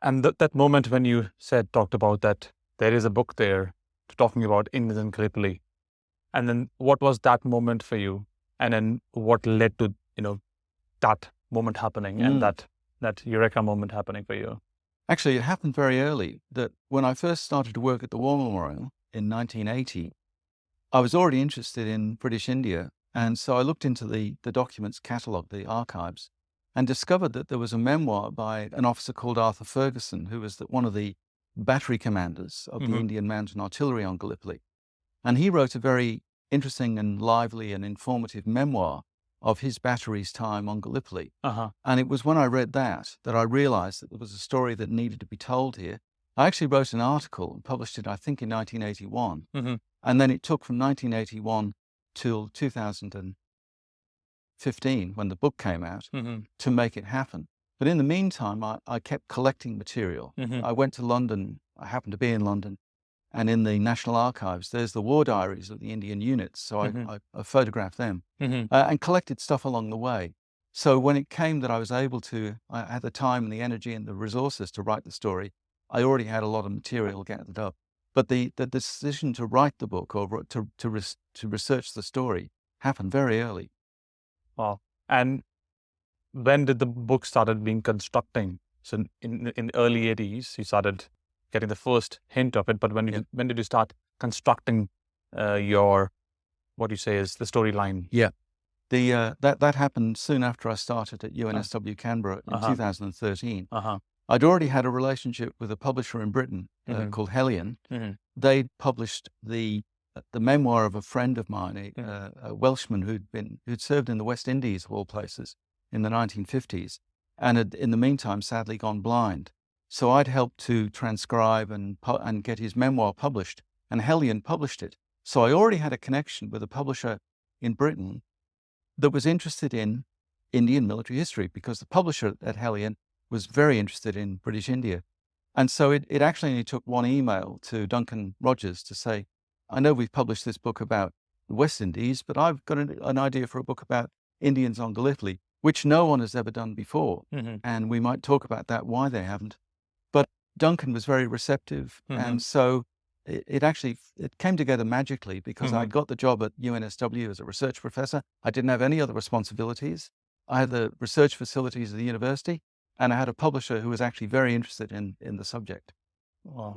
And that moment when you talked about that there is a book there talking about Indians in Gallipoli, and then what was that moment for you? And then what led to, that moment happening and that eureka moment happening for you? Actually, it happened very early. That when I first started to work at the War Memorial in 1980, I was already interested in British India. And so I looked into the documents catalogue, the archives, and discovered that there was a memoir by an officer called Arthur Ferguson, who was one of the battery commanders of the Indian Mountain Artillery on Gallipoli. And he wrote a very interesting and lively and informative memoir of his battery's time on Gallipoli. And it was when I read that I realized that there was a story that needed to be told here. I actually wrote an article and published it, I think, in 1981. And then it took from 1981 till 2015, when the book came out, to make it happen. But in the meantime, I kept collecting material. I went to London. I happened to be in London. And in the National Archives, there's the war diaries of the Indian units. So I photographed them and collected stuff along the way. So when it came that I was able to, I had the time and the energy and the resources to write the story, I already had a lot of material gathered up. But the decision to write the book or to research the story happened very early. Wow. And when did the book started being constructing? So in the early 80s, you started getting the first hint of it. But when did you start constructing your, what you say is the storyline? Yeah. That happened soon after I started at UNSW Canberra in 2013. I'd already had a relationship with a publisher in Britain called Hellion. They'd published the memoir of a friend of mine, a Welshman who'd served in the West Indies, of all places, in the 1950s, and had, in the meantime, sadly gone blind. So I'd helped to transcribe and get his memoir published, and Hellion published it. So I already had a connection with a publisher in Britain that was interested in Indian military history, because the publisher at Hellion was very interested in British India. And so it actually only took one email to Duncan Rogers to say, I know we've published this book about the West Indies, but I've got an idea for a book about Indians on Gallipoli, which no one has ever done before. And we might talk about that, why they haven't. But Duncan was very receptive. And so it came together magically, because I got the job at UNSW as a research professor. I didn't have any other responsibilities. I had the research facilities of the university, and I had a publisher who was actually very interested in the subject. Wow.